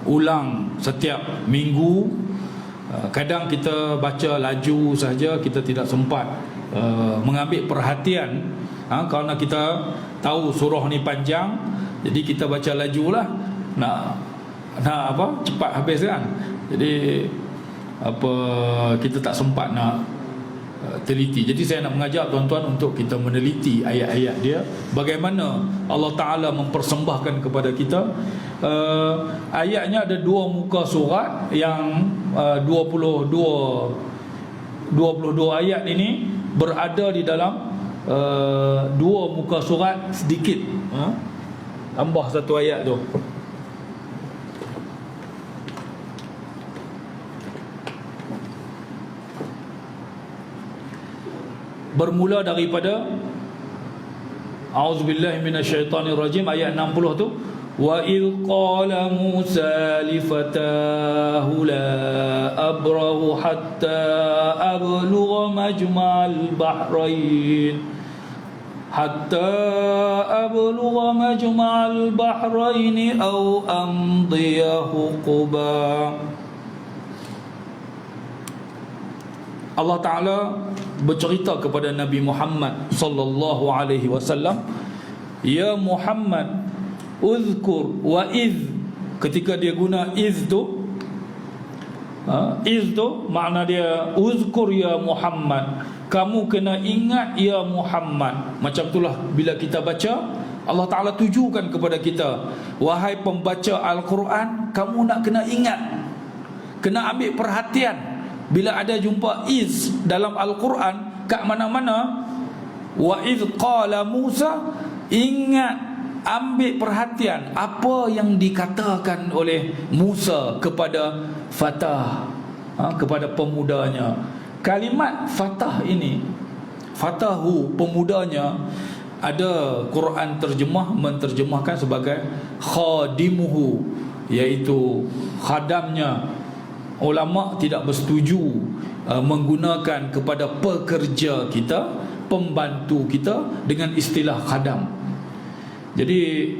ulang setiap minggu. Kadang kita baca laju saja, kita tidak sempat mengambil perhatian, kerana kita tahu surah ni panjang, jadi kita baca lajulah, nak cepat habis kan. Jadi kita tak sempat nak teliti. Jadi saya nak mengajak tuan-tuan untuk kita meneliti ayat-ayat dia, bagaimana Allah Ta'ala mempersembahkan kepada kita. Ayatnya ada 2 muka surat yang 22 ayat ini berada di dalam 2 muka surat sedikit. Tambah satu ayat tu. Bermula daripada A'udzubillahi minasyaitonirrajim, ayat 60 tu. Wa idh qala Musa li fatahu la abrahu hatta ablugha majma'al bahrain aw amdiya huquba. Allah Ta'ala bercerita kepada Nabi Muhammad sallallahu alaihi wasallam, ya Muhammad, uzkur wa iz. Ketika dia guna iz tu, makna dia uzkur ya Muhammad, kamu kena ingat ya Muhammad. Macam itulah bila kita baca, Allah Ta'ala tujukan kepada kita, wahai pembaca Al-Quran, kamu nak kena ingat, kena ambil perhatian. Bila ada jumpa iz dalam Al-Quran kat mana-mana, wa iz qala Musa, ingat, ambil perhatian apa yang dikatakan oleh Musa kepada fatah, kepada pemudanya. Kalimat fatah ini, fatahu, pemudanya, ada Quran terjemah menterjemahkan sebagai khadimuhu, iaitu khadamnya. Ulama tidak bersetuju menggunakan kepada pekerja kita, pembantu kita dengan istilah khadam. Jadi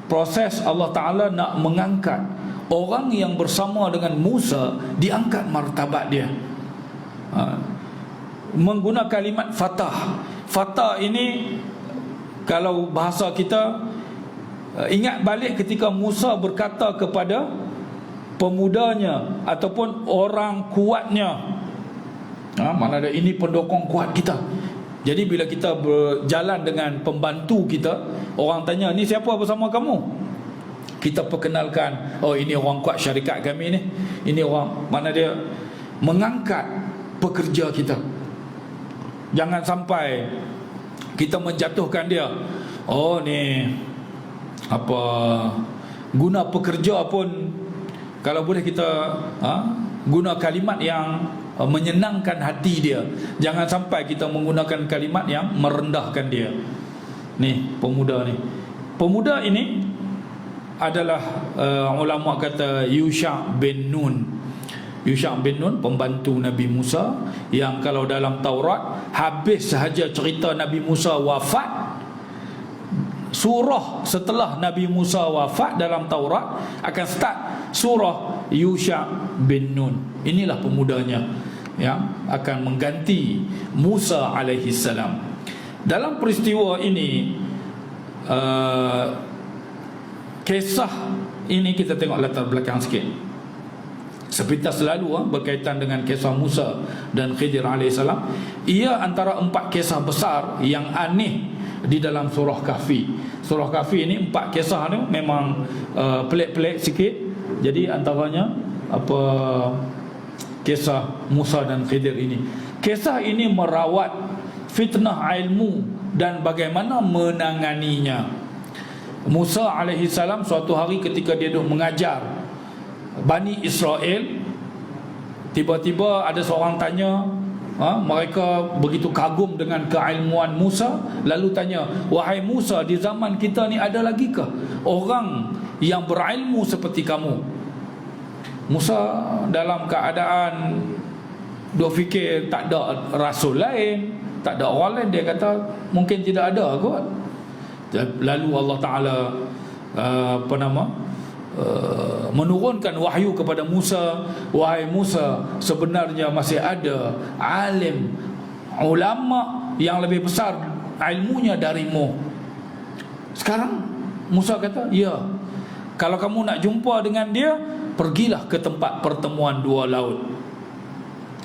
proses Allah Ta'ala nak mengangkat orang yang bersama dengan Musa, diangkat martabat dia, menggunakan kalimat fatah. Fatah ini kalau bahasa kita, ingat balik ketika Musa berkata kepada pemudanya ataupun orang kuatnya, mana ada ini pendukung kuat kita. Jadi bila kita berjalan dengan pembantu kita, orang tanya, ni siapa bersama kamu? Kita perkenalkan, oh ini orang kuat syarikat kami ni, ini orang, mana dia mengangkat pekerja kita. Jangan sampai kita menjatuhkan dia, oh ni guna pekerja pun, kalau boleh kita guna kalimat yang menyenangkan hati dia. Jangan sampai kita menggunakan kalimat yang merendahkan dia. Ni pemuda ni, pemuda ini adalah ulama kata Yusha bin Nun. Yusha bin Nun, pembantu Nabi Musa, yang kalau dalam Taurat, habis sahaja cerita Nabi Musa wafat, surah setelah Nabi Musa wafat dalam Taurat akan start surah Yusha bin Nun. Inilah pemudanya yang akan mengganti Musa alaihi salam. Dalam peristiwa ini, kisah ini kita tengok latar belakang sikit. Sepintas selalu berkaitan dengan kisah Musa dan Khidir alaihissalam. Ia antara 4 kisah besar yang aneh di dalam surah Kahfi. Surah Kahfi ini 4 kisah ni memang pelik-pelik sikit. Jadi antaranya kisah Musa dan Khidir ini. Kisah ini merawat fitnah ilmu dan bagaimana menanganinya. Musa alaihissalam suatu hari ketika dia duduk mengajar Bani Israel, tiba-tiba ada seorang tanya, mereka begitu kagum dengan keilmuan Musa, lalu tanya, wahai Musa, di zaman kita ni ada lagi ke orang yang berilmu seperti kamu? Musa dalam keadaan dia fikir tak ada rasul lain, tak ada orang lain, dia kata mungkin tidak ada kot. Lalu Allah Ta'ala menurunkan wahyu kepada Musa, wahai Musa, sebenarnya masih ada alim, ulama yang lebih besar ilmunya darimu. Sekarang Musa kata, ya, kalau kamu nak jumpa dengan dia, pergilah ke tempat pertemuan dua laut.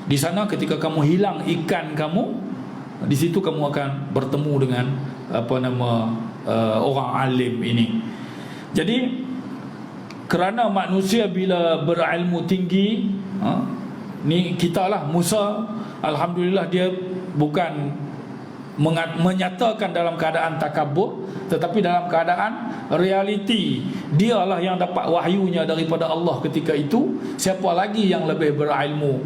Di sana ketika kamu hilang ikan kamu, di situ kamu akan bertemu dengan orang alim ini. Jadi kerana manusia bila berilmu tinggi, ni kita lah, Musa alhamdulillah dia bukan menyatakan dalam keadaan takabur, tetapi dalam keadaan realiti. Dialah yang dapat wahyunya daripada Allah ketika itu. Siapa lagi yang lebih berilmu?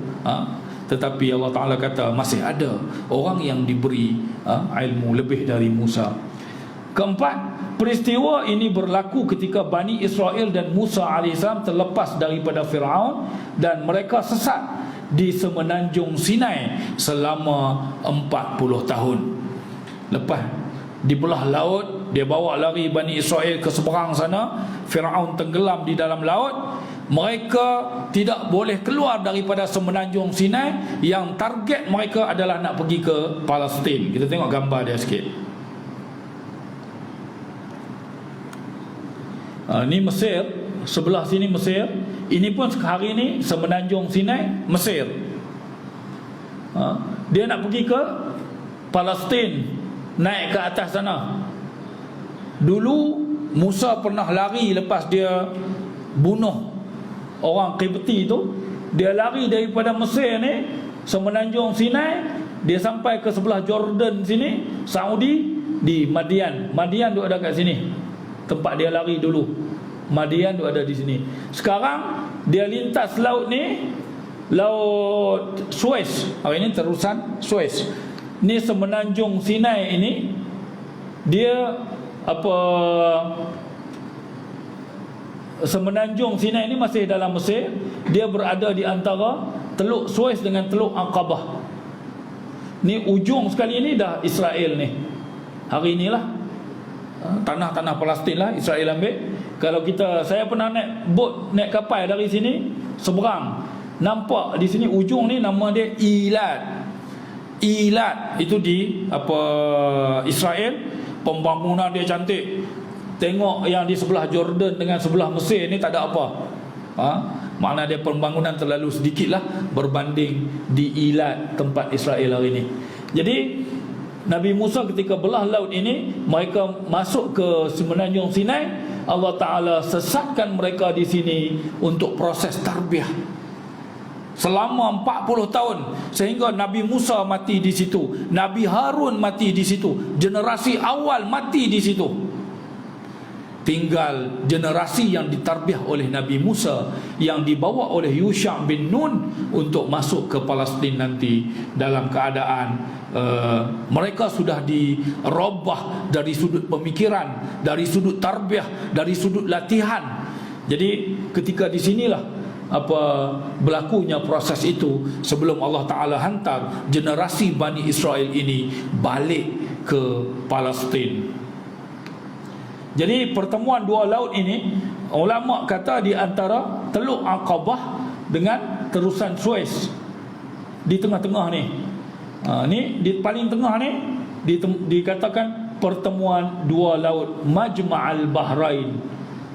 Tetapi Allah Ta'ala kata masih ada orang yang diberi ilmu lebih dari Musa. Keempat, peristiwa ini berlaku ketika Bani Israel dan Musa AS terlepas daripada Fir'aun dan mereka sesat di semenanjung Sinai selama 40 tahun. Lepas dibelah laut, dia bawa lari Bani Israel ke seberang sana, Fir'aun tenggelam di dalam laut. Mereka tidak boleh keluar daripada semenanjung Sinai. Yang target mereka adalah nak pergi ke Palestin. Kita tengok gambar dia sikit. Ini Mesir, sebelah sini Mesir. Ini pun hari ini semenanjung Sinai, Mesir. Dia nak pergi ke Palestin, naik ke atas sana. Dulu Musa pernah lari lepas dia bunuh orang Qibti tu. Dia lari daripada Mesir ni, semenanjung Sinai, dia sampai ke sebelah Jordan sini, Saudi, di Madian. Madian tu ada kat sini, tempat dia lari dulu. Madian tu ada di sini. Sekarang dia lintas laut ni, laut Suez. Hari ini terusan Suez. Ni semenanjung Sinai ini, dia semenanjung Sinai ini masih dalam Mesir. Dia berada di antara Teluk Suez dengan Teluk Aqabah. Ni ujung sekali ni dah Israel ni. Hari inilah tanah-tanah Palestin lah Israel ambil. Kalau saya pernah naik kapal dari sini seberang, nampak di sini ujung ni nama dia Eilat. Eilat itu di Israel. Pembangunan dia cantik. Tengok yang di sebelah Jordan dengan sebelah Mesir ni tak ada apa. Makna dia pembangunan terlalu sedikit lah berbanding di Eilat, tempat Israel hari ni. Jadi Nabi Musa ketika belah laut ini, mereka masuk ke semenanjung Sinai. Allah Ta'ala sesatkan mereka di sini untuk proses tarbiyah selama 40 tahun, sehingga Nabi Musa mati di situ, Nabi Harun mati di situ, generasi awal mati di situ. Tinggal generasi yang ditarbiyah oleh Nabi Musa, yang dibawa oleh Yusha' bin Nun untuk masuk ke Palestin nanti dalam keadaan mereka sudah dirubah dari sudut pemikiran, dari sudut tarbiyah, dari sudut latihan. Jadi ketika di sinilah berlakunya proses itu sebelum Allah Ta'ala hantar generasi Bani Israel ini balik ke Palestin. Jadi pertemuan dua laut ini, ulama kata di antara Teluk Aqabah dengan terusan Suez, di tengah-tengah ni. Ni di paling tengah ni dikatakan pertemuan dua laut, Majma'al Bahrain.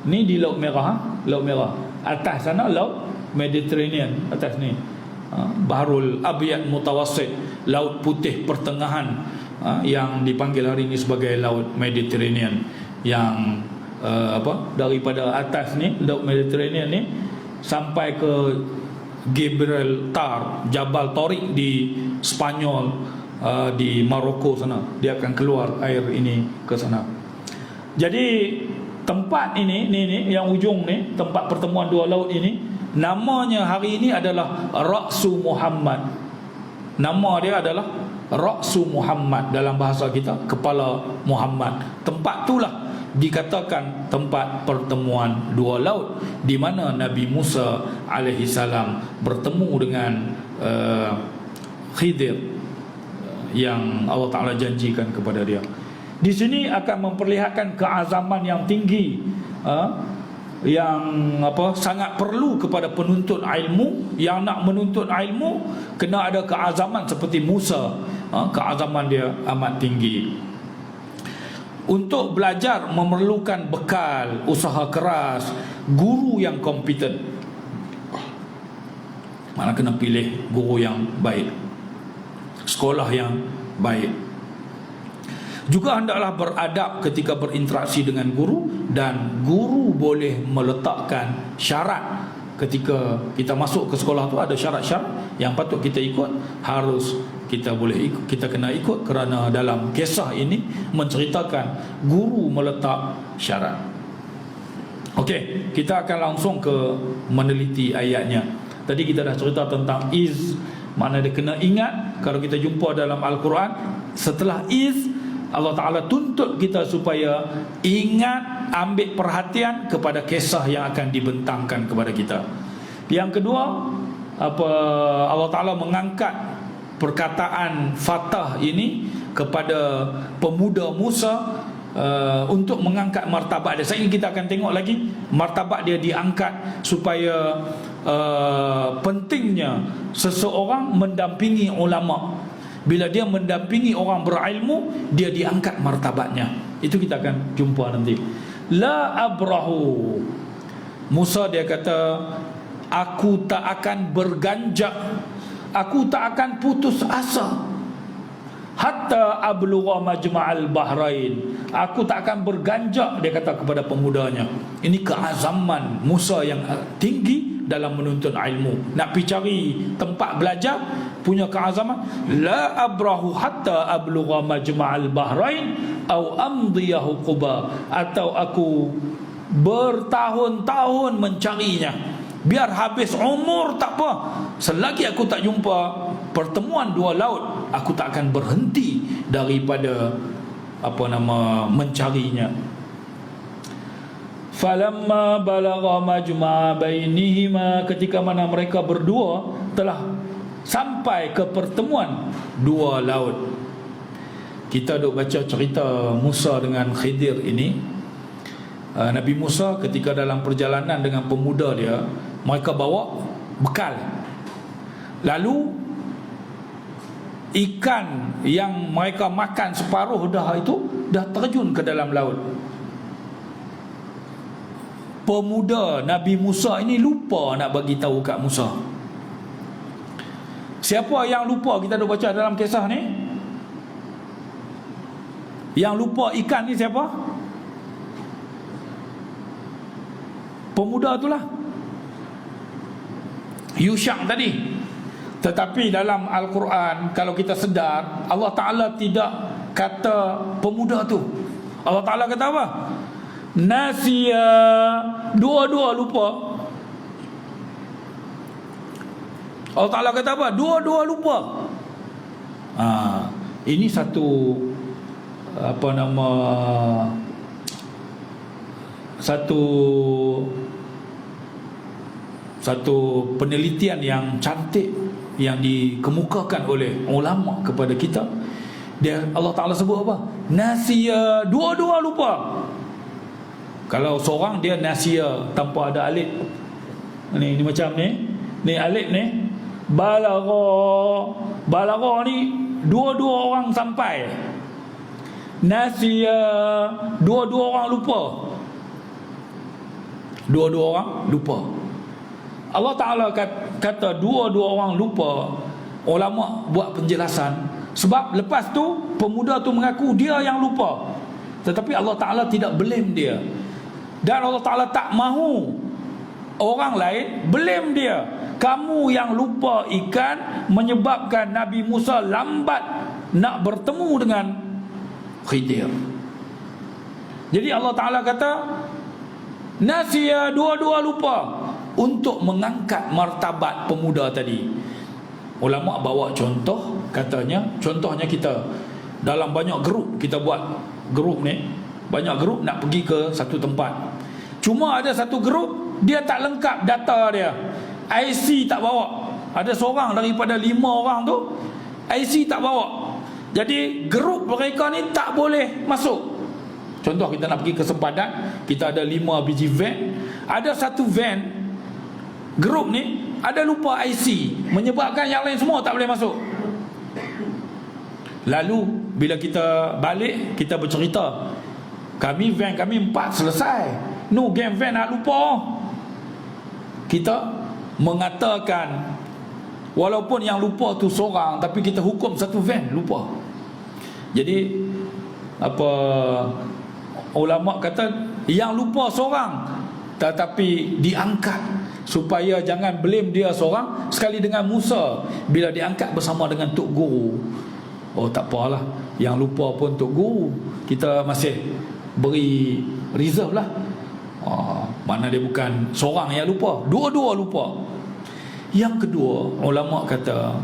Ni di Laut Merah, Laut Merah. Atas sana Laut Mediterranean, atas ni Bahrul Abyad Mutawassit, Laut Putih Pertengahan, yang dipanggil hari ini sebagai Laut Mediterranean. Yang daripada atas ni Laut Mediterranean ni sampai ke Gibraltar, Jabal Tariq di Spanyol, di Maroko sana, dia akan keluar air ini ke sana. Jadi tempat ini yang ujung ni, tempat pertemuan dua laut ini, namanya hari ini adalah Ra'su Muhammad. Nama dia adalah Ra'su Muhammad, dalam bahasa kita kepala Muhammad. Tempat itulah dikatakan tempat pertemuan dua laut, di mana Nabi Musa alaihi salam bertemu dengan Khidir yang Allah Ta'ala janjikan kepada dia. Di sini akan memperlihatkan keazaman yang tinggi sangat perlu kepada penuntut ilmu. Yang nak menuntut ilmu kena ada keazaman seperti Musa. Keazaman dia amat tinggi. Untuk belajar memerlukan bekal, usaha keras, guru yang kompeten. Mana kena pilih guru yang baik, sekolah yang baik. Juga hendaklah beradab ketika berinteraksi dengan guru, dan guru boleh meletakkan syarat. Ketika kita masuk ke sekolah tu ada syarat-syarat yang patut kita ikut, harus kita boleh ikut, kita kena ikut, kerana dalam kisah ini menceritakan guru meletak syarat. Okey, kita akan langsung ke meneliti ayatnya. Tadi kita dah cerita tentang iz, makna dia kena ingat. Kalau kita jumpa dalam Al-Quran, setelah iz, Allah Ta'ala tuntut kita supaya ingat, ambil perhatian kepada kisah yang akan dibentangkan kepada kita. Yang kedua, Allah Ta'ala mengangkat perkataan Fatah ini kepada pemuda Musa, untuk mengangkat martabat dia. Saya ingin kita akan tengok lagi martabat dia diangkat, supaya pentingnya seseorang mendampingi ulama. Bila dia mendampingi orang berilmu, dia diangkat martabatnya. Itu kita akan jumpa nanti. La abrahu, Musa dia kata, aku tak akan berganjak, aku tak akan putus asa, hatta ablugha majma'al bahrain, aku tak akan berganjak, dia kata kepada pemudanya. Ini keazaman Musa yang tinggi dalam menuntut ilmu. Nak pergi cari tempat belajar, punya keazaman. La abrahu hatta ablugha majma'al bahrain au amdiyahu quba, atau aku bertahun-tahun mencarinya, biar habis umur tak apa, selagi aku tak jumpa pertemuan dua laut, aku tak akan berhenti daripada mencarinya. Falamma balagha majma'a bainihima, ketika mana mereka berdua telah sampai ke pertemuan dua laut. Kita duk baca cerita Musa dengan Khidir ini. Nabi Musa ketika dalam perjalanan dengan pemuda dia, mereka bawa bekal. Lalu ikan yang mereka makan separuh dah itu dah terjun ke dalam laut. Pemuda Nabi Musa ini lupa nak bagi tahu kat Musa. Siapa yang lupa? Kita dah baca dalam kisah ni, yang lupa ikan ni siapa? Pemuda itulah, Yusha tadi. Tetapi dalam Al-Quran, kalau kita sedar, Allah Ta'ala tidak kata pemuda tu. Allah Ta'ala kata apa? Nasiya, dua-dua lupa. Allah Ta'ala kata apa? Dua-dua lupa. Ini satu satu penelitian yang cantik yang dikemukakan oleh ulama kepada kita. Allah Ta'ala sebut apa? Nasiya, dua-dua lupa. Kalau seorang dia nasiya tanpa ada alif, ni macam ni alif ni. Balagha ni dua-dua orang sampai. Nasiya, dua-dua orang lupa. Dua-dua orang lupa. Allah Ta'ala kata dua-dua orang lupa. Ulama buat penjelasan, sebab lepas tu pemuda tu mengaku dia yang lupa, tetapi Allah Ta'ala tidak blame dia. Dan Allah Ta'ala tak mahu orang lain blame dia. Kamu yang lupa ikan menyebabkan Nabi Musa lambat nak bertemu dengan Khidir. Jadi Allah Ta'ala kata nasiya, dua-dua lupa, untuk mengangkat martabat pemuda tadi. Ulama bawa contoh, katanya contohnya kita dalam banyak grup, kita buat grup ni, banyak grup nak pergi ke satu tempat. Cuma ada satu grup dia tak lengkap data dia, IC tak bawa. Ada seorang daripada 5 orang tu IC tak bawa. Jadi grup mereka ni tak boleh masuk. Contoh kita nak pergi ke sempadan, kita ada 5 biji van, ada satu van grup ni ada lupa IC, menyebabkan yang lain semua tak boleh masuk. Lalu bila kita balik, kita bercerita, van kami 4 selesai, no game van nak lupa. Kita mengatakan walaupun yang lupa tu seorang, tapi kita hukum satu van lupa. Jadi apa ulama kata, yang lupa seorang tetapi diangkat, supaya jangan blame dia seorang. Sekali dengan Musa, bila diangkat bersama dengan Tok Guru, oh tak apalah, yang lupa pun Tok Guru, kita masih beri reserve lah. Mana dia bukan seorang yang lupa, dua-dua lupa. Yang kedua, ulama kata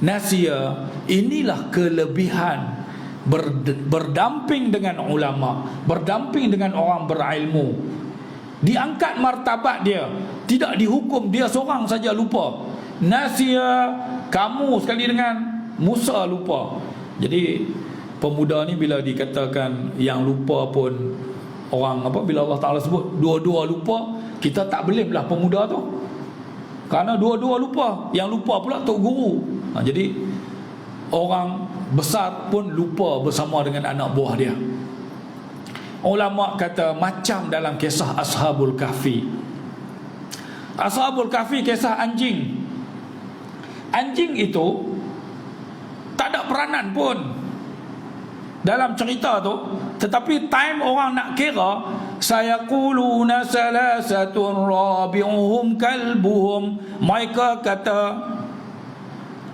Nasiya, inilah kelebihan berdamping dengan ulama, berdamping dengan orang berilmu. Diangkat martabat dia, tidak dihukum dia seorang saja lupa. Nasiya, kamu sekali dengan Musa lupa. Jadi pemuda ni bila dikatakan yang lupa pun orang apa, bila Allah Ta'ala sebut dua-dua lupa, kita tak blame lah pemuda tu, kerana dua-dua lupa. Yang lupa pula Tok Guru. Jadi orang besar pun lupa bersama dengan anak buah dia. Ulama kata macam dalam kisah Ashabul Kahfi. Ashabul Kahfi kisah anjing. Anjing itu tak ada peranan pun dalam cerita tu, tetapi time orang nak kira, sayaquluna salasatun rabi'uhum kalbuhum, mereka kata,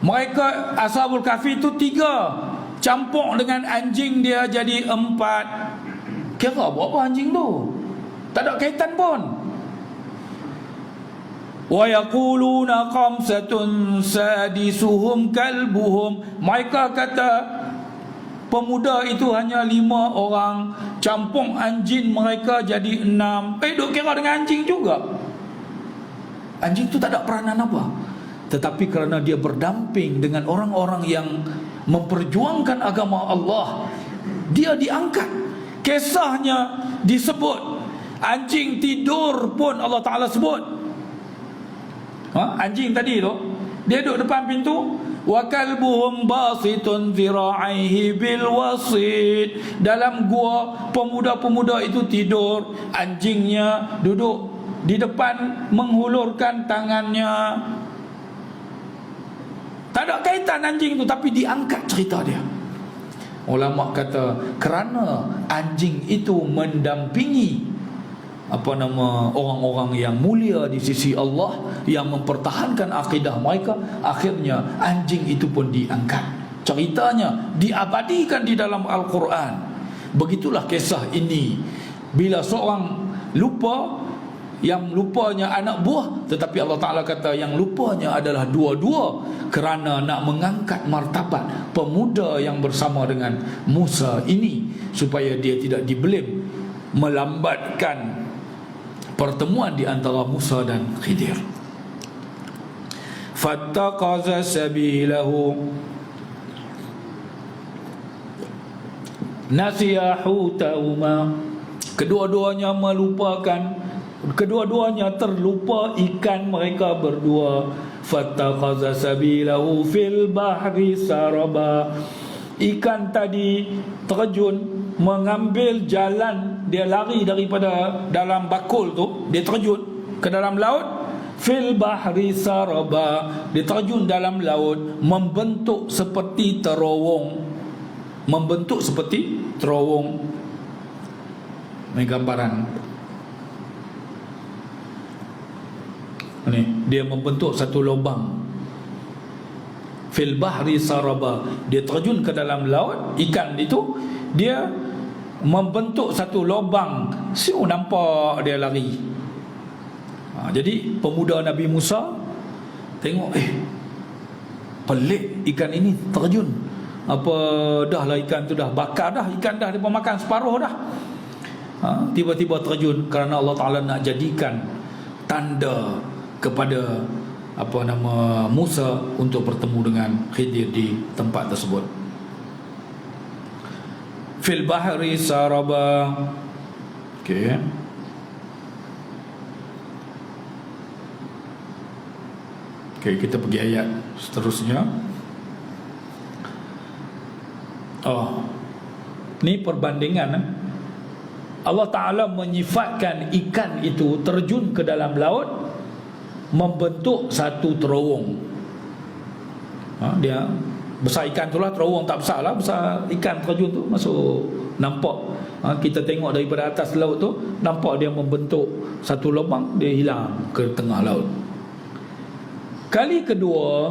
mereka Ashabul Kahfi itu 3, campur dengan anjing dia jadi 4. Kira buat apa anjing tu? Tak ada kaitan pun. Wa yaquluna khamsatun sadisuhum kalbuhum, mereka kata pemuda itu hanya 5 orang, campur anjing mereka jadi 6. Duk kira dengan anjing juga. Anjing tu tak ada peranan apa, tetapi kerana dia berdamping dengan orang-orang yang memperjuangkan agama Allah, dia diangkat. Kisahnya disebut. Anjing tidur pun Allah Ta'ala sebut. Anjing tadi tu, dia duduk depan pintu. Wa kalbuhum basitun zira'ihi bil wasit. Dalam gua, pemuda-pemuda itu tidur, anjingnya duduk di depan menghulurkan tangannya. Tak ada kaitan anjing tu, tapi diangkat cerita dia. Ulama kata kerana anjing itu mendampingi orang-orang yang mulia di sisi Allah, yang mempertahankan akidah mereka, akhirnya anjing itu pun diangkat. Ceritanya diabadikan di dalam Al-Quran. Begitulah kisah ini. Bila seorang lupa, yang lupanya anak buah, tetapi Allah Ta'ala kata yang lupanya adalah dua-dua, kerana nak mengangkat martabat pemuda yang bersama dengan Musa ini, supaya dia tidak diblame, melambatkan pertemuan di antara Musa dan Khidir. Fattaqaza sabilahu nasiyahu tauma. Kedua-duanya melupakan, kedua-duanya terlupa ikan mereka berdua. Fattaqaza sabilahu fil bahri saraba. Ikan tadi terjun, mengambil jalan, dia lari daripada dalam bakul tu, dia terjun ke dalam laut. Fil bahri saraba, dia terjun dalam laut, membentuk seperti terowong. Membentuk seperti terowong. Ini gambaran. Ini dia membentuk satu lubang. Fil bahri saraba, dia terjun ke dalam laut, ikan itu dia membentuk satu lubang. Siu nampak dia lari. Jadi pemuda Nabi Musa tengok, pelik ikan ini terjun. Apa dah lah ikan tu dah bakar dah, ikan dah dia makan separuh dah. Tiba-tiba terjun kerana Allah Ta'ala nak jadikan tanda kepada Musa untuk bertemu dengan Khidir di tempat tersebut. Fil bahri saraba. Okey. Okay, kita pergi ayat seterusnya. Ni perbandingan. Allah Ta'ala menyifatkan ikan itu terjun ke dalam laut, membentuk satu terowong. Dia besar ikan tu lah, terowong tak besar lah, besar ikan terjun tu masuk, nampak. Kita tengok daripada atas laut tu, nampak dia membentuk satu lubang, dia hilang ke tengah laut. Kali kedua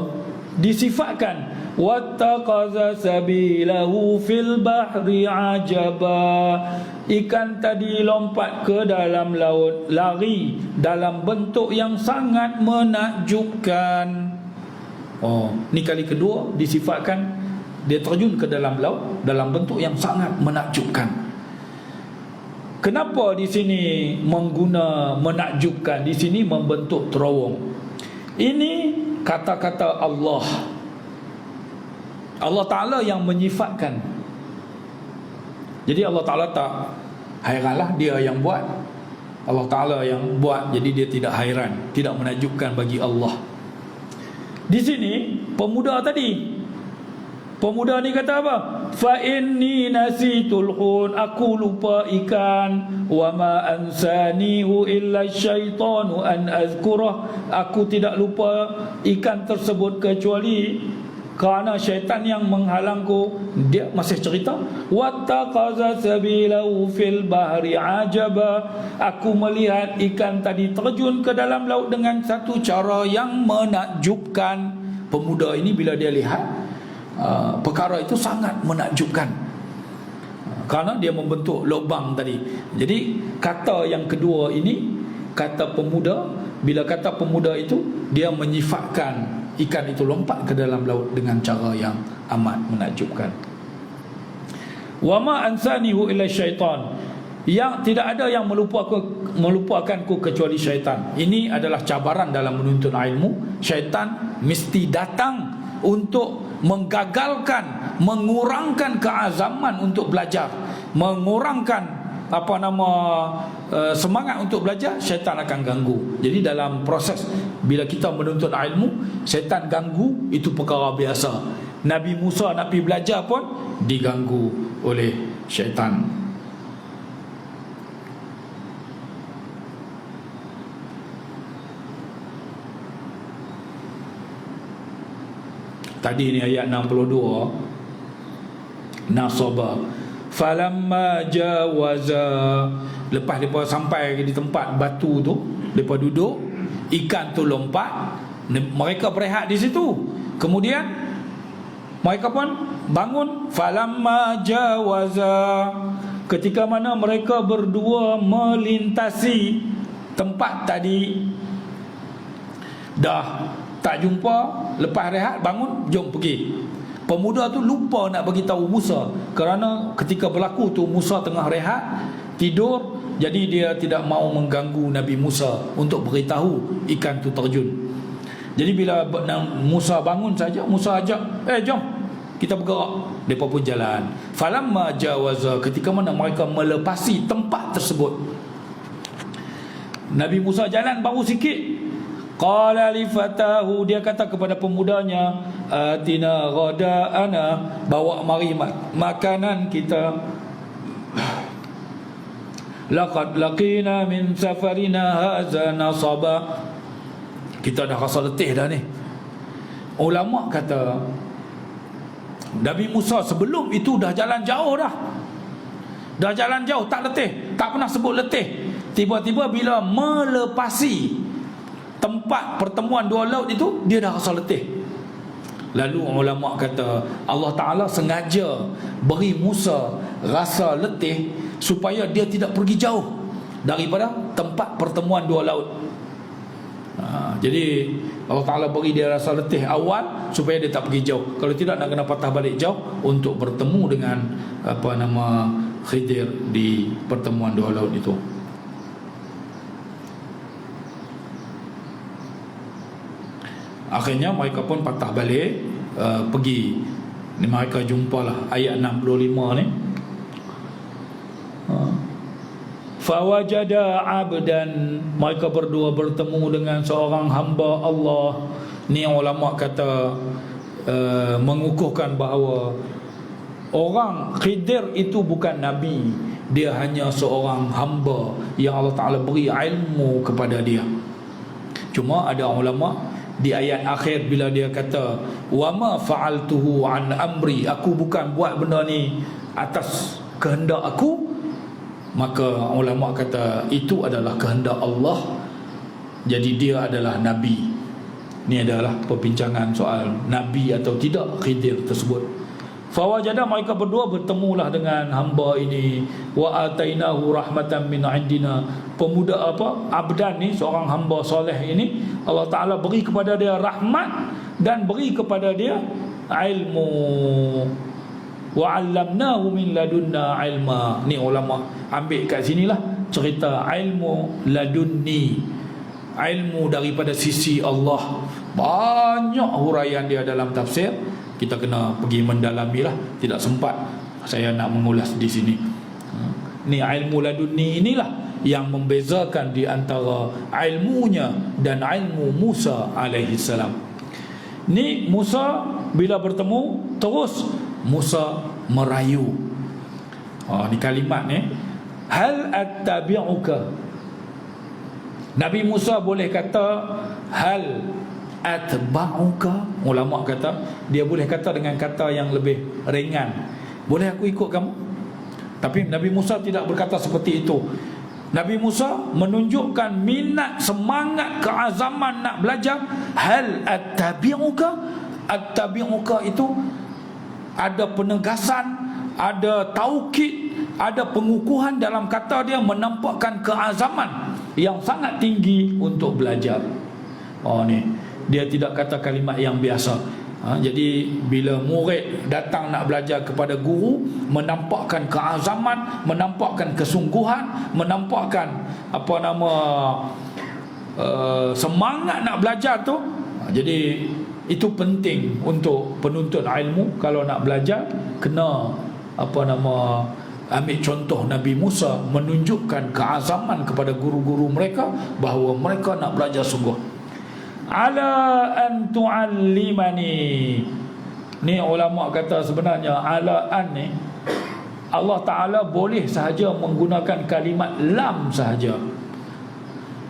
disifatkan wattaqaza sabilahu fil bahri ajaba. Ikan tadi lompat ke dalam laut, lari dalam bentuk yang sangat menakjubkan. Ni kali kedua disifatkan dia terjun ke dalam laut dalam bentuk yang sangat menakjubkan. Kenapa di sini mengguna menakjubkan, di sini membentuk terowong? Ini kata-kata Allah. Allah Ta'ala yang menyifatkan. Jadi Allah Ta'ala tak hairanlah, dia yang buat. Allah Ta'ala yang buat, jadi dia tidak hairan, tidak menakjubkan bagi Allah. Di sini pemuda tadi, pemuda ni kata apa? Fa inni nasitul khun, aku lupa ikan. Wa ma ansanihu illa syaitanu an azkurah, aku tidak lupa ikan tersebut kecuali kerana syaitan yang menghalangku. Dia masih cerita, wattaqaza sabilahu fil bahri ajaba, aku melihat ikan tadi terjun ke dalam laut dengan satu cara yang menakjubkan. Pemuda ini bila dia lihat perkara itu sangat menakjubkan, kerana dia membentuk lubang tadi. Jadi kata yang kedua ini, kata pemuda, bila kata pemuda itu, dia menyifatkan ikan itu lompat ke dalam laut dengan cara yang amat menakjubkan. Wa ma ansanihu illa syaitan, yang tidak ada yang melupakanku kecuali syaitan. Ini adalah cabaran dalam menuntut ilmu. Syaitan mesti datang untuk menggagalkan, mengurangkan keazaman untuk belajar, mengurangkan semangat untuk belajar. Syaitan akan ganggu. Jadi dalam proses bila kita menuntut ilmu, syaitan ganggu, itu perkara biasa. Nabi Musa nak pergi belajar pun diganggu oleh syaitan. Tadi ni ayat 62, nasaba falamma jawaza, lepas mereka sampai di tempat batu tu, mereka duduk, ikan tu lompat, mereka berehat di situ. Kemudian mereka pun bangun. Falamma jawaza, ketika mana mereka berdua melintasi tempat tadi, dah tak jumpa, lepas rehat bangun, jom pergi. Pemuda tu lupa nak bagi tahu Musa, kerana ketika berlaku tu Musa tengah rehat, tidur, jadi dia tidak mau mengganggu Nabi Musa untuk beritahu ikan tu terjun. Jadi bila Musa bangun saja, Musa ajak, jom kita bergerak. Mereka pun jalan. Falamma jawaza, ketika mana mereka melepasi tempat tersebut, Nabi Musa jalan baru sikit. Qala li fatahu, dia kata kepada pemudanya, atina ghada'ana, bawa mari makanan kita. Laqad laqina min safarina hadza nasaba, kita dah rasa letih dah ni. Ulama kata Nabi Musa sebelum itu dah jalan jauh dah. Dah jalan jauh, tak letih, tak pernah sebut letih. Tiba-tiba bila melepasi tempat pertemuan dua laut itu, dia dah rasa letih. Lalu ulama kata Allah Ta'ala sengaja beri Musa rasa letih supaya dia tidak pergi jauh daripada tempat pertemuan dua laut. Jadi Allah Ta'ala beri dia rasa letih awal supaya dia tak pergi jauh. Kalau tidak nak kena patah balik jauh untuk bertemu dengan Khidir di pertemuan dua laut itu. Akhirnya mereka pun patah balik, pergi. Ni mereka jumpalah ayat 65 ni. Fawajada abdan, mereka berdua bertemu dengan seorang hamba Allah. Ni ulama kata mengukuhkan bahawa orang Khidir itu bukan nabi, dia hanya seorang hamba yang Allah Ta'ala beri ilmu kepada dia. Cuma ada ulama di ayat akhir bila dia kata wa ma fa'altuhu an amri, aku bukan buat benda ni atas kehendak aku, maka ulama kata itu adalah kehendak Allah, jadi dia adalah nabi. Ini adalah perbincangan soal nabi atau tidak Khidir tersebut. Fawajada, mereka berdua bertemulah dengan hamba ini. Wa atainahu rahmatan min indina. Pemuda abdan ni, seorang hamba soleh ini, Allah Ta'ala beri kepada dia rahmat dan beri kepada dia ilmu. Wa 'allamnahu min ladunna ilma. Ni ulama ambil kat sinilah cerita ilmu ladunni, ilmu daripada sisi Allah. Banyak huraian dia dalam tafsir, kita kena pergi mendalami lah, tidak sempat saya nak mengulas di sini. Ni ilmu ladunni inilah yang membezakan di antara ilmunya dan ilmu Musa alaihi salam. Ni Musa bila bertemu, terus Musa merayu. Ni kalimat ni, hal attabi'uka. Nabi Musa boleh kata hal atba'uka. Ulama kata dia boleh kata dengan kata yang lebih ringan, boleh aku ikut kamu. Tapi Nabi Musa tidak berkata seperti itu. Nabi Musa menunjukkan minat, semangat, keazaman nak belajar. Hal attabi'uka. Attabi'uka itu ada penegasan, ada taukid, ada pengukuhan dalam kata dia, menampakkan keazaman yang sangat tinggi untuk belajar. Ni dia tidak kata kalimat yang biasa. Jadi bila murid datang nak belajar kepada guru, menampakkan keazaman, menampakkan kesungguhan, menampakkan semangat nak belajar tu. Jadi itu penting untuk penuntut ilmu. Kalau nak belajar, kena ambil contoh Nabi Musa, menunjukkan keazaman kepada guru-guru mereka bahawa mereka nak belajar sungguh. Ala an tu'allimani. Ni ulama kata sebenarnya ala an ni Allah Ta'ala boleh sahaja menggunakan kalimat lam sahaja.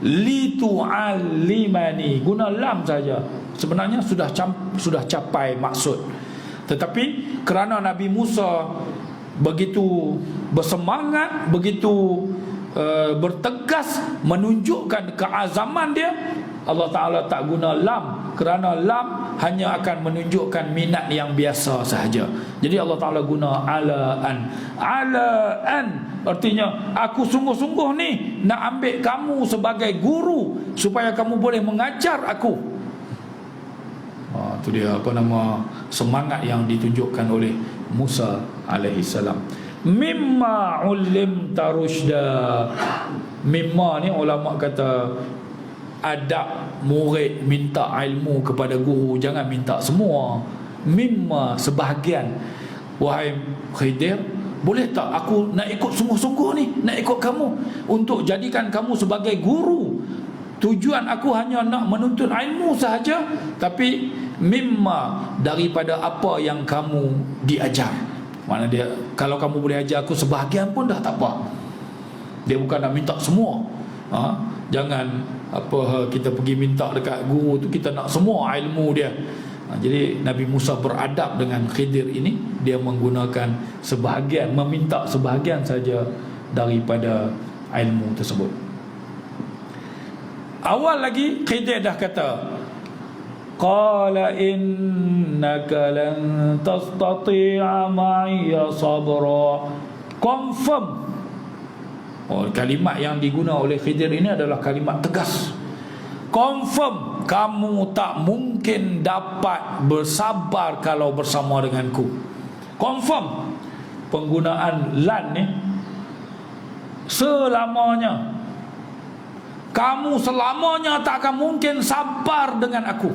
Li tu'allimani, guna lam sahaja, sebenarnya sudah capai maksud. Tetapi kerana Nabi Musa begitu bersemangat, begitu bertegas menunjukkan keazaman dia, Allah Ta'ala tak guna lam, kerana lam hanya akan menunjukkan minat yang biasa sahaja. Jadi Allah Ta'ala guna alaan. Alaan artinya aku sungguh-sungguh ni nak ambil kamu sebagai guru supaya kamu boleh mengajar aku. Itu dia semangat yang ditunjukkan oleh Musa alaihi salam. Mimma ulimta rusyda. Mimma ni ulama kata adab murid minta ilmu kepada guru, jangan minta semua. Mimma, sebahagian. Wahai Khidir, boleh tak aku nak ikut sungguh-sungguh ni, nak ikut kamu untuk jadikan kamu sebagai guru. Tujuan aku hanya nak menuntut ilmu sahaja, tapi mimma, daripada apa yang kamu diajar. Mana dia, kalau kamu boleh ajar aku sebahagian pun dah tak apa. Dia bukan nak minta semua. Jangan kita pergi minta dekat guru tu, kita nak semua ilmu dia. Jadi Nabi Musa beradab dengan Khidir ini, dia menggunakan sebahagian, meminta sebahagian saja daripada ilmu tersebut. Awal lagi Khidir dah kata, qala innaka lan tastati'a ma'iya sabra. Confirm. Kalimat yang diguna oleh Khidir ini adalah kalimat tegas. Confirm, kamu tak mungkin dapat bersabar kalau bersama denganku. Confirm. Penggunaan lan ni selamanya. Kamu selamanya tak akan mungkin sabar dengan aku.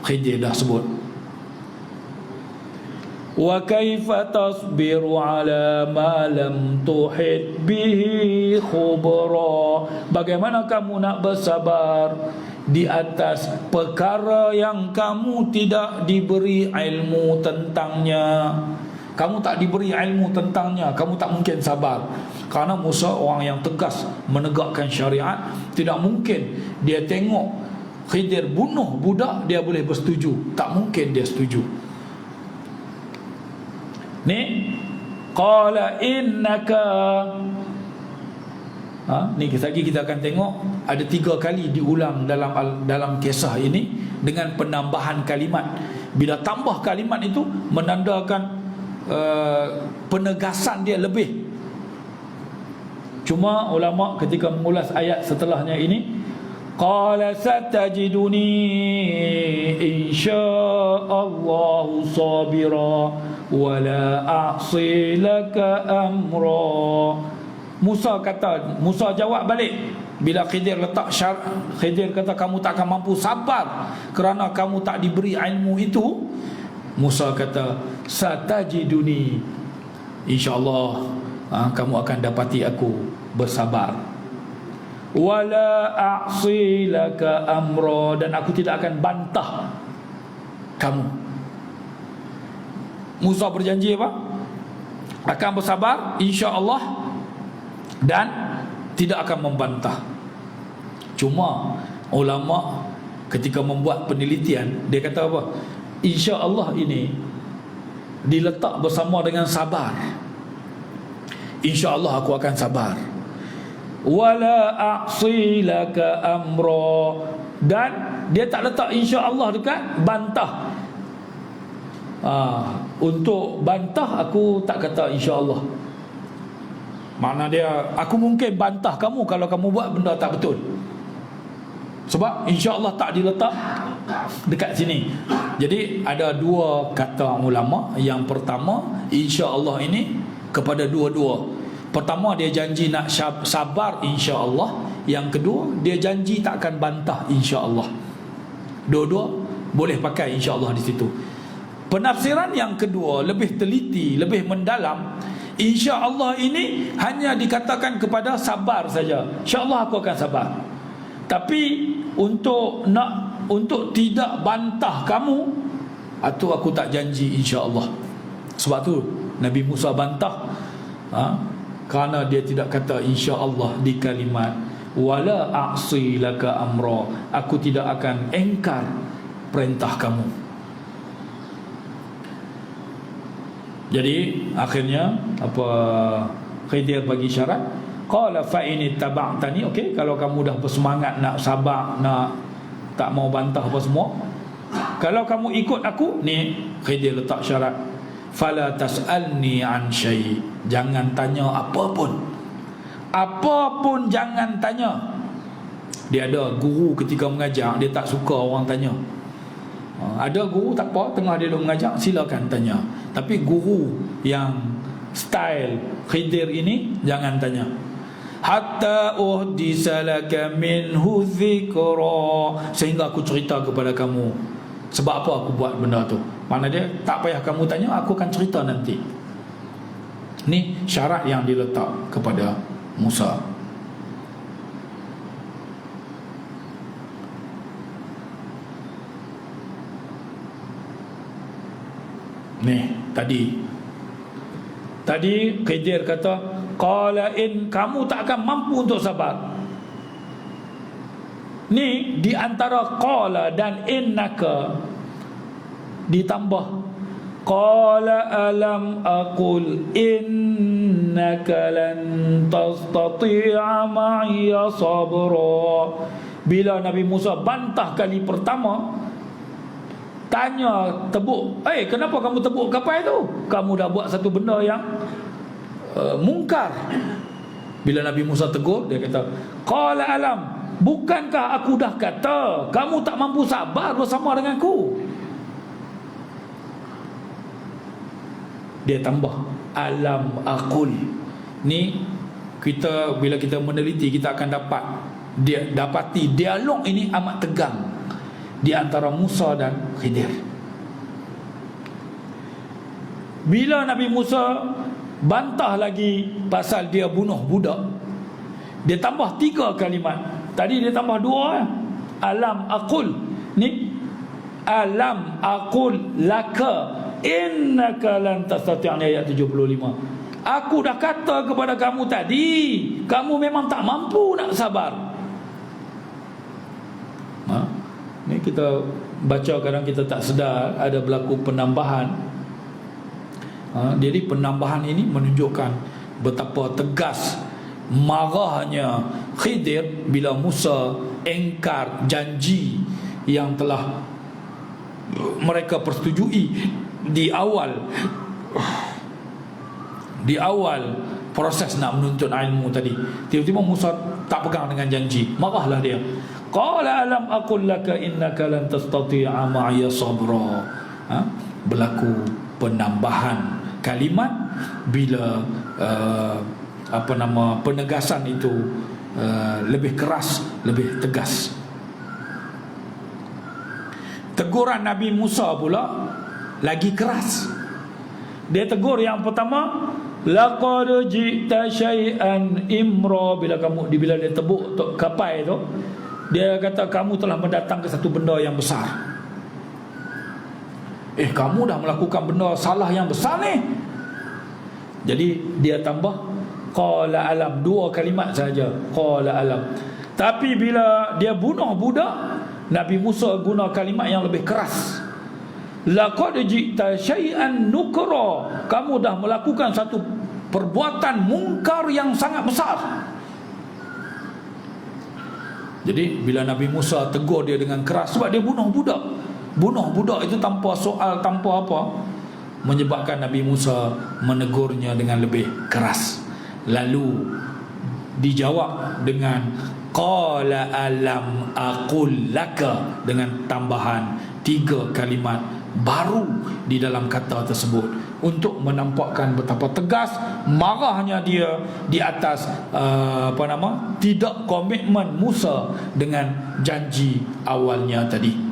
Khidir dah sebut. Wa kaifa tasbiru ala ma lam tuhit bihi khubra. Bagaimana kamu nak bersabar di atas perkara yang kamu tidak diberi ilmu tentangnya? Kamu tak diberi ilmu tentangnya, kamu tak mungkin sabar. Karena Musa orang yang tegas menegakkan syariat. Tidak mungkin dia tengok Khidir bunuh budak dia boleh bersetuju. Tak mungkin dia setuju. Ni qala innaka, ni lagi kita akan tengok ada 3 kali diulang dalam kisah ini dengan penambahan kalimat. Bila tambah kalimat itu menandakan penegasan dia lebih. Cuma ulama ketika mengulas ayat setelahnya ini, qala satajiduni insyaallahu sabira wala a'si laka amra. Musa jawab balik bila Khidir letak syarat. Khidir kata kamu tak akan mampu sabar kerana kamu tak diberi ilmu itu. Musa kata satajiduni, insyaallah kamu akan dapati aku bersabar. Wala a'si laka amra, dan aku tidak akan bantah kamu. Musa berjanji apa? Akan bersabar insya-Allah dan tidak akan membantah. Cuma ulama ketika membuat penelitian, dia kata apa? Insya-Allah ini diletak bersama dengan sabar. Insya-Allah aku akan sabar. Wala a'si laka amra, dan dia tak letak insya-Allah dekat bantah. Untuk bantah aku tak kata insya-Allah. Makna dia aku mungkin bantah kamu kalau kamu buat benda tak betul. Sebab insya-Allah tak diletak dekat sini. Jadi ada 2 kata ulama. Yang pertama, insya-Allah ini kepada dua-dua. Pertama dia janji nak sabar insya-Allah. Yang kedua dia janji tak akan bantah insya-Allah. Dua-dua boleh pakai insya-Allah di situ. Penafsiran yang kedua lebih teliti, lebih mendalam. Insya-Allah ini hanya dikatakan kepada sabar saja. Insya-Allah aku akan sabar. Tapi untuk tidak bantah kamu, itu aku tak janji insya-Allah. Sebab tu Nabi Musa bantah kerana dia tidak kata insya-Allah di kalimat wala a'si laka amra, aku tidak akan engkar perintah kamu. Jadi akhirnya apa Khidir bagi syarat, qala fa in ittaba'tani, okey, kalau kamu dah bersemangat nak sabar, nak tak mau bantah apa semua, kalau kamu ikut aku ni, Khidir letak syarat, fala tas'alni an syai', jangan tanya apapun jangan tanya. Dia ada guru ketika mengajar, dia tak suka orang tanya. Ada guru tak apa, tengah dia mengajar silakan tanya. Tapi guru yang style Khidir ini jangan tanya. Hatta uhdisa laka minhu dzikra, sehingga aku cerita kepada kamu sebab apa aku buat benda tu. Mana dia tak payah kamu tanya, aku akan cerita nanti. Ni syarat yang diletak kepada Musa. Ni tadi Khidir kata qala in, kamu tak akan mampu untuk sabar. Ni di antara qala dan innaka ditambah qala alam aqul innaka lan tastati'a ma'iya sabra. Bila Nabi Musa bantah kali pertama, tanya tebuk, kenapa kamu tebuk kapal tu? Kamu dah buat satu benda yang mungkar. Bila Nabi Musa tegur, dia kata qala alam, bukankah aku dah kata kamu tak mampu sabar bersama denganku? Dia tambah alam aqul. Ni kita bila kita meneliti, kita akan dapati dialog ini amat tegang di antara Musa dan Khidir. Bila Nabi Musa bantah lagi pasal dia bunuh budak, dia tambah 3 kalimat. Tadi dia tambah 2. Alam aqul, ni alam aqul laka innaka lan tastati'ani, ayat 75. Aku dah kata kepada kamu tadi, kamu memang tak mampu nak sabar. Ni kita baca kadang kita tak sedar ada berlaku penambahan. Jadi penambahan ini menunjukkan betapa tegas marahnya Khidir bila Musa engkar janji yang telah mereka persetujui di awal proses nak menuntut ilmu tadi. Tiba-tiba Musa tak pegang dengan janji, marahlah dia. Qala alam aqul laka innaka lan tastati'a ma'iya sabra. Berlaku penambahan kalimat bila penegasan itu lebih keras, lebih tegas. Teguran Nabi Musa pula lagi keras. Dia tegur yang pertama, laqad ji'ta syai'an imra. Bila dia tebuk kapal tu, dia kata kamu telah mendatangkan satu benda yang besar. Kamu dah melakukan benda salah yang besar ni. Jadi dia tambah qala alam, 2 kalimat saja, qala alam. Tapi bila dia bunuh budak, Nabi Musa guna kalimat yang lebih keras. Laqad ji'ta syai'an nukra. Kamu dah melakukan satu perbuatan mungkar yang sangat besar. Jadi bila Nabi Musa tegur dia dengan keras, sebab dia bunuh budak. Bunuh budak itu tanpa soal, tanpa apa, menyebabkan Nabi Musa menegurnya dengan lebih keras. Lalu dijawab dengan qala alam aqul laka, dengan tambahan 3 kalimat baru di dalam kata tersebut untuk menampakkan betapa tegas marahnya dia di atas tidak komitmen Musa dengan janji awalnya tadi.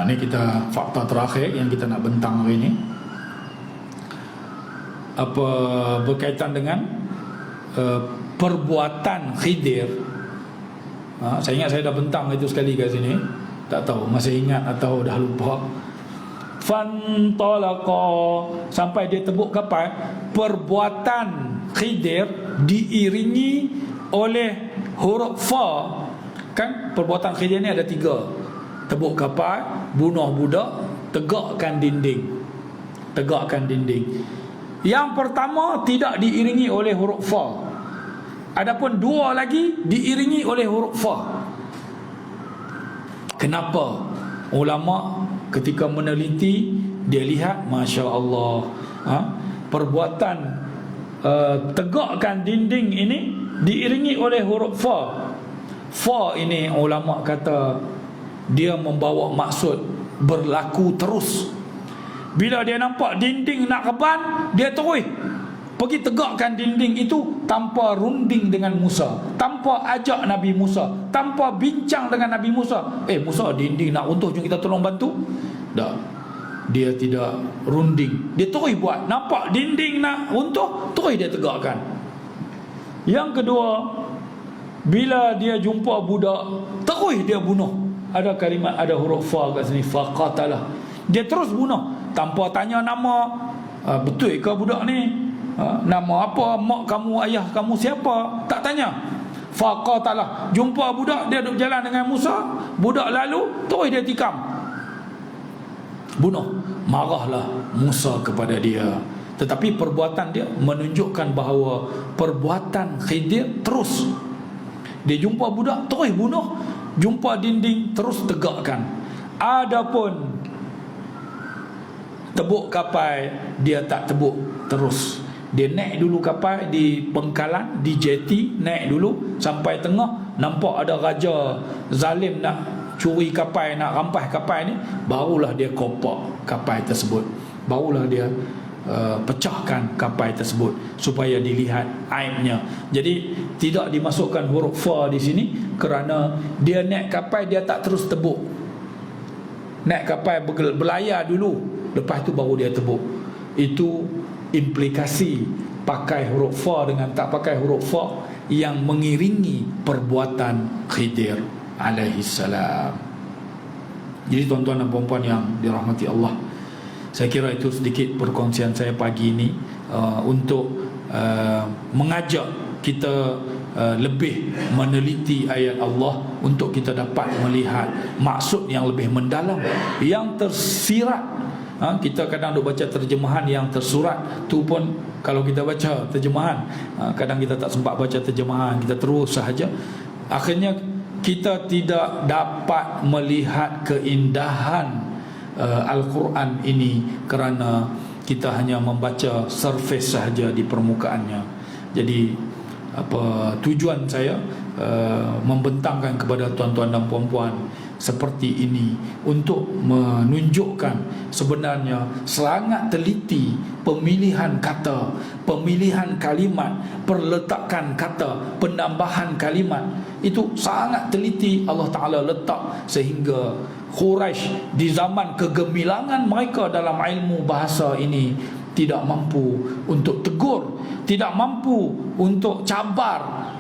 Ini kita fakta terakhir yang kita nak bentang hari ini, apa berkaitan dengan perbuatan Khidir. Saya ingat saya dah bentang itu sekali kat sini, tak tahu masih ingat atau dah lupa. Fantalaqa, sampai dia tebuk kapal. Perbuatan Khidir diiringi oleh huruf fa. Kan perbuatan Khidir ni ada 3. Tebuk kapal, bunuh budak, tegakkan dinding. Tegakkan dinding. Yang pertama tidak diiringi oleh huruf fa. Adapun 2 lagi diiringi oleh huruf fa. Kenapa? Ulama ketika meneliti, dia lihat, Masya Allah, perbuatan tegakkan dinding ini diiringi oleh huruf fa. Fa ini ulama kata dia membawa maksud berlaku terus. Bila dia nampak dinding nak reban, dia terus pergi tegakkan dinding itu tanpa runding dengan Musa, tanpa ajak Nabi Musa, tanpa bincang dengan Nabi Musa. Musa, dinding nak runtuh, jom kita tolong bantu. Tak. Dia tidak runding. Dia terus buat. Nampak dinding nak runtuh, terus dia tegakkan. Yang kedua, bila dia jumpa budak, terus dia bunuh. Ada kalimat, ada huruf fa kat sini, faqatalah. Dia terus bunuh tanpa tanya nama. Betul ke budak ni? Nama apa? Mak kamu, ayah kamu siapa? Tak tanya. Faqatalah. Jumpa budak, dia duduk jalan dengan Musa, budak lalu, terus dia tikam, bunuh. Marahlah Musa kepada dia. Tetapi perbuatan dia menunjukkan bahawa perbuatan Khidir terus. Dia jumpa budak, terus bunuh. Jumpa dinding, terus tegakkan. Adapun tebuk kapal, dia tak tebuk terus. Dia naik dulu kapal di pengkalan, di jeti, naik dulu sampai tengah, nampak ada raja zalim nak curi kapal, nak rampas kapal ni, barulah dia kopak kapal tersebut. Barulah dia pecahkan kapai tersebut supaya dilihat aibnya. Jadi tidak dimasukkan huruf fa di sini kerana dia naik kapai dia tak terus tebuk. Naik kapai berlayar dulu, lepas tu baru dia tebuk. Itu implikasi pakai huruf fa dengan tak pakai huruf fa yang mengiringi perbuatan Khidir alaihi salam. Jadi tuan-tuan dan puan-puan yang dirahmati Allah, saya kira itu sedikit perkongsian saya pagi ini untuk mengajak kita lebih meneliti ayat Allah untuk kita dapat melihat maksud yang lebih mendalam, yang tersirat. Kita kadang duk baca terjemahan yang tersurat tu pun, kalau kita baca terjemahan, kadang kita tak sempat baca terjemahan, kita terus sahaja, akhirnya kita tidak dapat melihat keindahan Al-Quran ini kerana kita hanya membaca surface sahaja di permukaannya. Jadi tujuan saya membentangkan kepada tuan-tuan dan puan-puan seperti ini untuk menunjukkan sebenarnya sangat teliti pemilihan kata, pemilihan kalimat, perletakan kata, penambahan kalimat. Itu sangat teliti Allah Ta'ala letak sehingga Quraisy di zaman kegemilangan mereka dalam ilmu bahasa ini tidak mampu untuk tegur, tidak mampu untuk cabar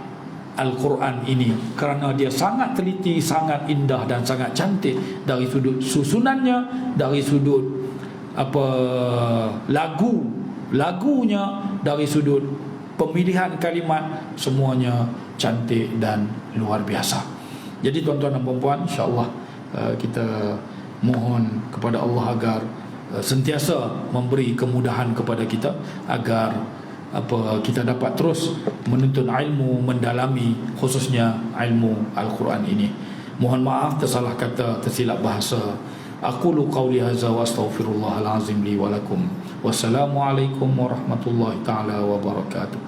Al-Quran ini kerana dia sangat teliti, sangat indah dan sangat cantik dari sudut susunannya, dari sudut lagunya, dari sudut pemilihan kalimat, semuanya cantik dan luar biasa. Jadi tuan-tuan dan puan-puan, insya-Allah kita mohon kepada Allah agar sentiasa memberi kemudahan kepada kita agar kita dapat terus menuntut ilmu, mendalami khususnya ilmu Al-Quran ini. Mohon maaf tersalah kata, tersilap bahasa. Aqulu qawli hadza wa astaghfirullahal azim li wa lakum. Wassalamualaikum warahmatullahi taala wabarakatuh.